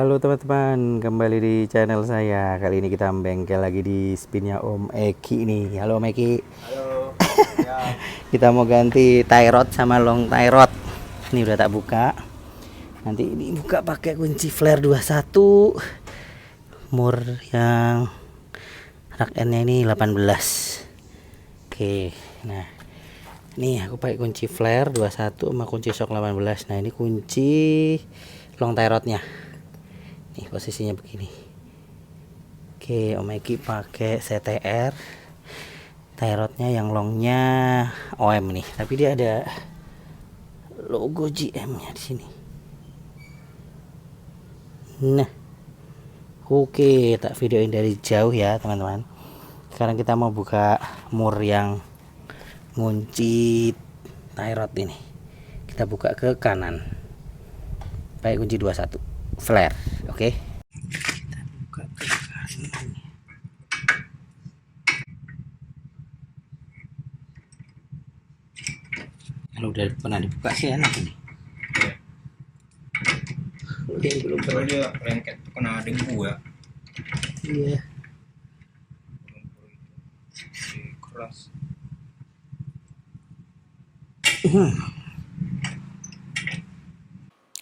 Halo teman-teman, kembali di channel saya. Kali ini kita bengkel lagi di spinnya Om Eki nih. Halo Om Eki. Halo. Ya. Kita mau ganti tie rod sama long tie rod. Ini udah tak buka. Nanti ini buka pakai kunci flare 21. Mur yang rak N-nya ini 18. Oke. Nah, nih aku pakai kunci flare 21 sama kunci shock 18. Nah, ini kunci long tie rodnya. Nih posisinya begini. Oke, Om Eki pakai CTR. Tie rodnya yang longnya OM nih, tapi dia ada logo GM-nya di sini. Nah, oke, tak videoin dari jauh ya teman-teman. Sekarang kita mau buka mur yang ngunci tie rod ini. Kita buka ke kanan. Pakai kunci 21 flare, oke. Kita buka ke kanan. Kalau udah pernah dibuka sih enak ini. Oke, belum pernah. Soalnya lengket tuh kena ading gua. Iya. Keras.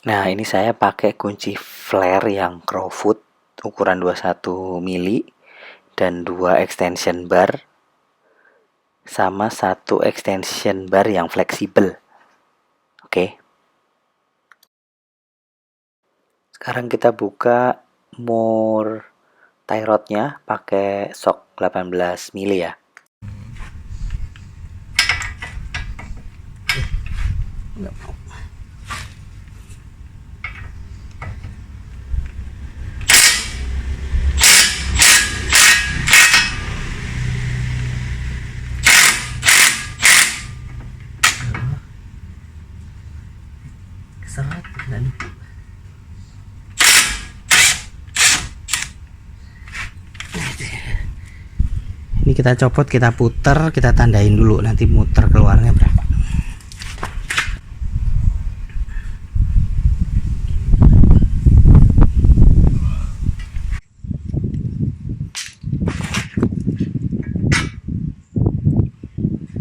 Nah, ini saya pakai kunci flare yang Crowfoot ukuran 21 mili dan 2 extension bar sama 1 extension bar yang fleksibel. Oke. Sekarang kita buka mur tie rodnya pakai shock 18 mili ya. Enggak mau. Sangat dan ini kita copot, kita puter, kita tandain dulu nanti muter keluarnya berapa.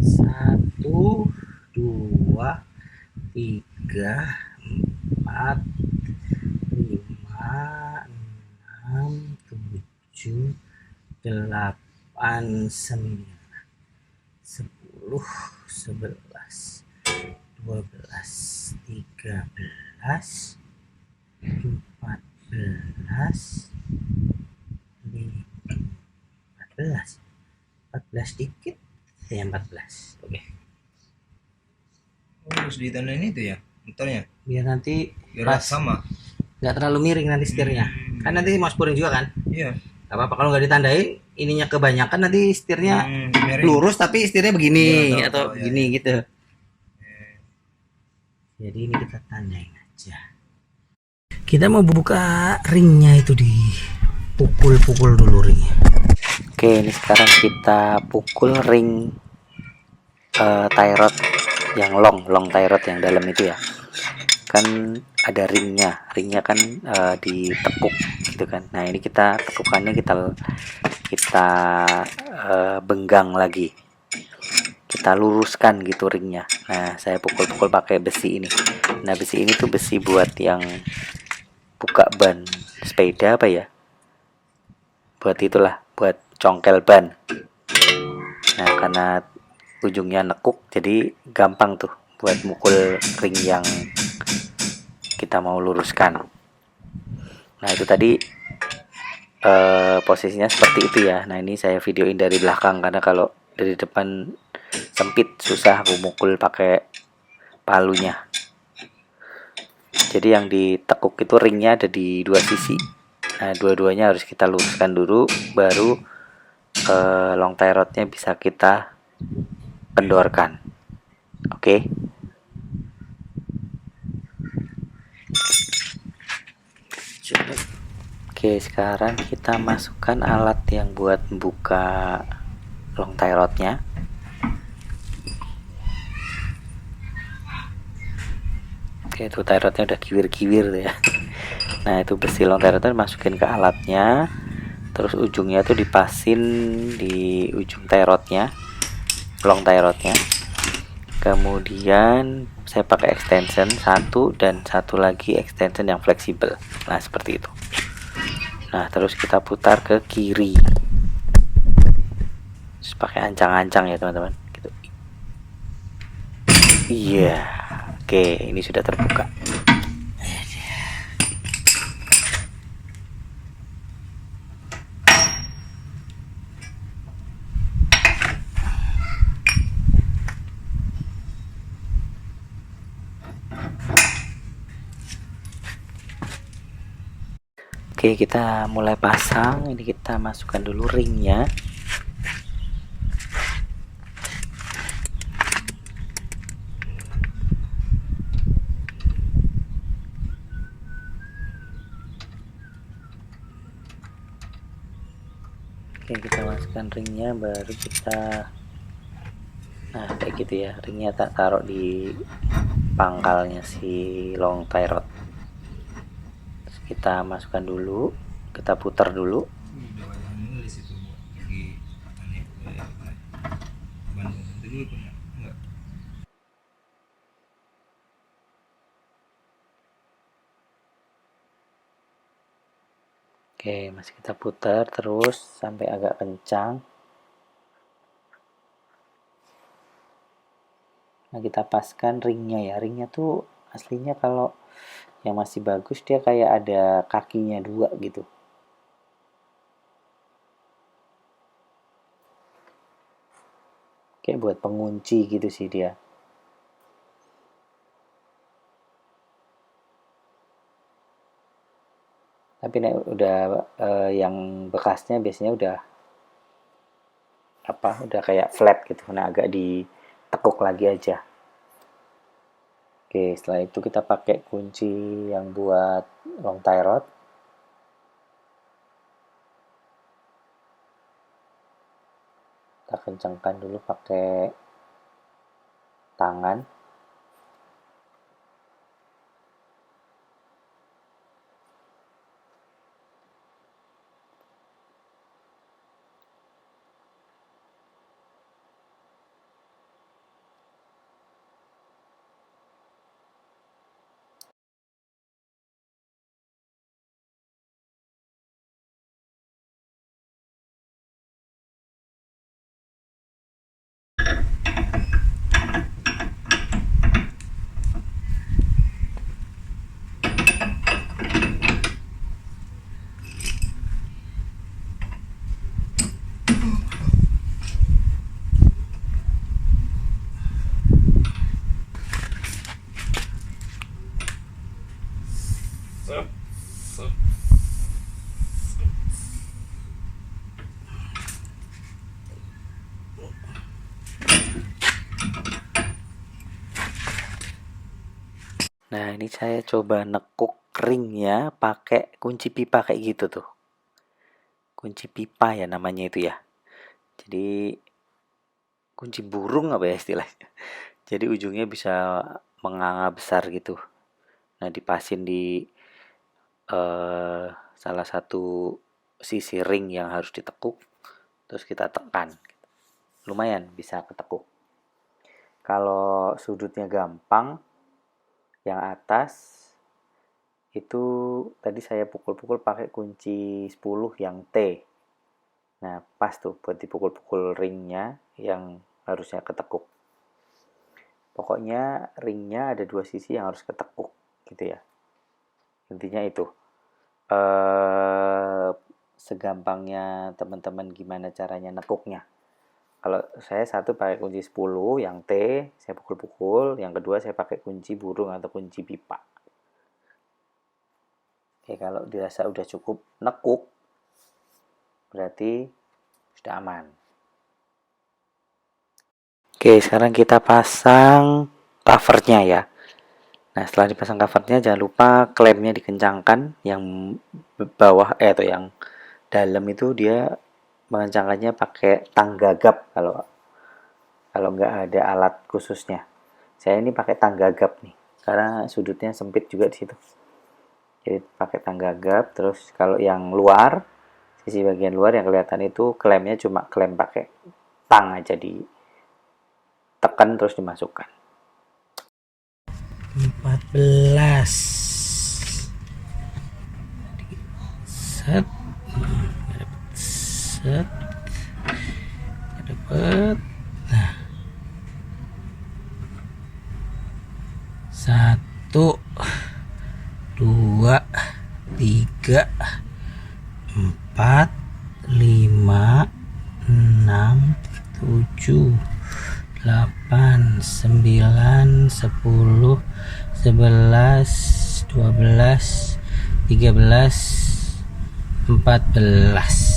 Satu, dua, tiga, 4, 5, 6, 7, 8, 9, 10, 11, 12, 13, 14, 14 dikit ya, 14. Oke. Oh, harus ditandain itu ya muternya Biar nanti biar pas sama. nggak terlalu miring nanti setirnya. Kan nanti mau sporing juga kan? Iya. Gak apa-apa kalau nggak ditandain, ininya kebanyakan nanti setirnya Miring. lurus tapi setirnya begini Iya, atau tahu, begini ya. gitu. Jadi ini kita tandain aja. Kita mau buka ringnya itu, di pukul-pukul dulu ringnya. Oke, ini sekarang kita pukul ring tie rod yang long tie rod yang dalam itu ya. Kan ada ringnya kan ditekuk gitu kan. Nah, ini kita tekukannya kita benggang lagi, kita luruskan gitu ringnya. Nah, saya pukul-pukul pakai besi ini. Nah, besi ini tuh besi buat yang buka ban sepeda apa ya, buat itulah, buat congkel ban. Nah, karena ujungnya nekuk jadi gampang tuh buat mukul ring yang kita mau luruskan. Nah, itu tadi posisinya seperti itu ya. Nah, ini saya videoin dari belakang karena kalau dari depan sempit, susah aku mukul pakai palunya. Jadi yang ditekuk itu ringnya ada di dua sisi. Nah, dua-duanya harus kita luruskan dulu, baru long tie rodnya bisa kita kendorkan. Oke. Oke, sekarang kita masukkan alat yang buat buka long tie rodnya. Oke, tuh tie rodnya udah kiwir-kiwir ya. Nah, itu besi long tie rod masukin ke alatnya, terus ujungnya tuh dipasin di ujung tie rodnya, long tie rodnya. Kemudian saya pakai extension satu dan satu lagi extension yang fleksibel. Nah, seperti itu. Nah, terus kita putar ke kiri. Terus pakai ancang-ancang ya, teman-teman. Gitu. Iya. Oke, ini sudah terbuka. Oke, kita mulai pasang. Ini kita masukkan dulu ringnya. Oke, kita masukkan ringnya, baru kita, nah kayak gitu ya, ringnya tak taruh di pangkalnya si long tie rod. Terus kita masukkan dulu, kita putar dulu. Udah banyak nulis itu di aneh Bandung dulu punya enggak. Oke, masih kita putar terus sampai agak kencang. Nah, kita paskan ringnya ya. Ringnya tuh aslinya kalau yang masih bagus dia kayak ada kakinya dua gitu. Kayak buat pengunci gitu sih dia. Tapi udah yang bekasnya biasanya udah udah kayak flat gitu. Nah, agak ditekuk lagi aja. Oke, setelah itu kita pakai kunci yang buat long tie rod. Kita kencangkan dulu pakai tangan. Nah, ini saya coba nekuk ringnya pakai kunci pipa kayak gitu tuh. Kunci pipa ya namanya itu ya. Jadi kunci burung apa ya istilahnya. Jadi ujungnya bisa menganga besar gitu. Nah, dipasin di salah satu sisi ring yang harus ditekuk. Terus kita tekan. Lumayan bisa ketekuk. Kalau sudutnya gampang, yang atas itu tadi saya pukul-pukul pakai kunci 10 yang T. Nah, pas tuh buat dipukul-pukul ringnya yang harusnya ketekuk. Pokoknya ringnya ada dua sisi yang harus ketekuk gitu ya. Intinya itu. Segampangnya teman-teman gimana caranya nekuknya. Kalau saya satu pakai kunci 10 yang T, saya pukul-pukul. Yang kedua saya pakai kunci burung atau kunci pipa. Oke, kalau dirasa udah cukup nekuk, berarti sudah aman. Oke, sekarang kita pasang covernya ya. Nah, setelah dipasang covernya jangan lupa klemnya dikencangkan. Yang bawah atau yang dalam itu dia mengencangkannya pakai tang gagap kalau nggak ada alat khususnya. Saya ini pakai tang gagap nih, karena sudutnya sempit juga di situ. Jadi pakai tangga gap. Terus kalau yang luar, sisi bagian luar yang kelihatan itu klemnya cuma klem pakai tang aja, ditekan terus dimasukkan. 14 set set dapat. Nah, 1 2 3 4 5 6 7 8 9 10 11 12 13 14.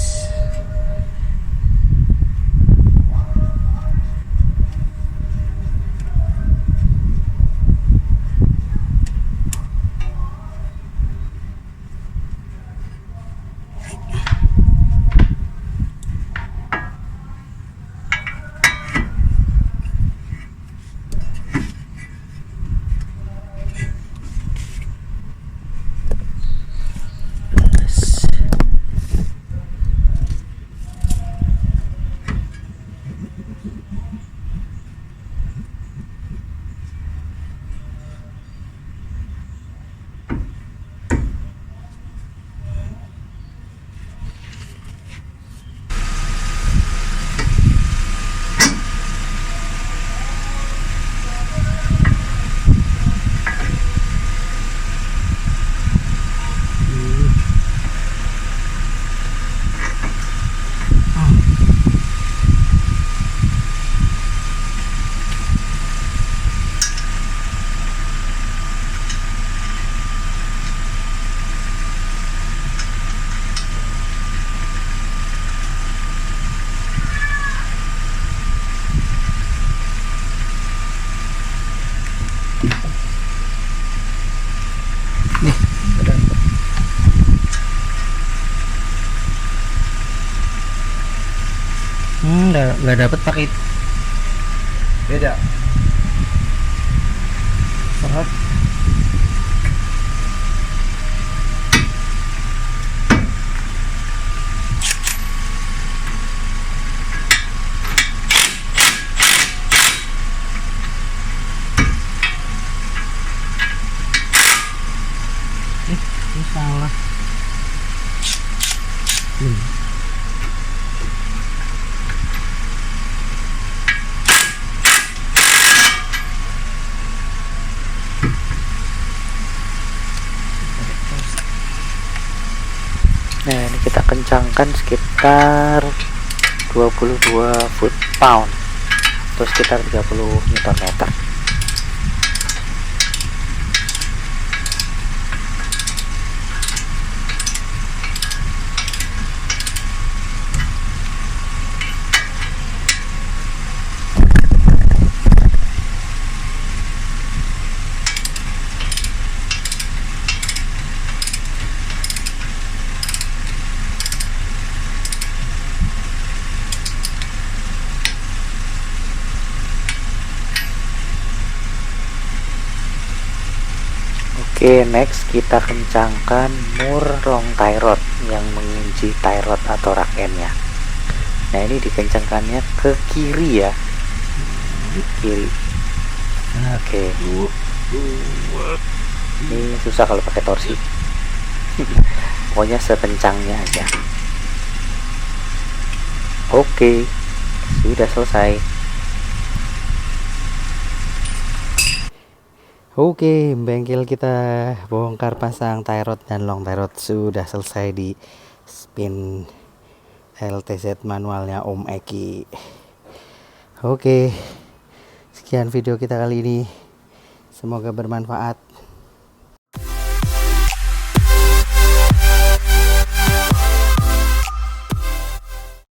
Nggak dapet pakai Beda. serat. Ini salah. Nah, ini kita kencangkan sekitar 22 foot-pound atau sekitar 30 Nm. Oke, next kita kencangkan mur long tie rod yang mengunci tie rod atau rak endnya. Nah, ini dikencangkannya ke kiri ya, kiri. Oke, ini susah kalau pakai torsi. Pokoknya sekencangnya aja. Oke, sudah selesai. Oke, bengkel kita bongkar pasang tie rod dan long tie rod sudah selesai di spin LTZ manualnya Om Eki. Oke, sekian video kita kali ini. Semoga bermanfaat.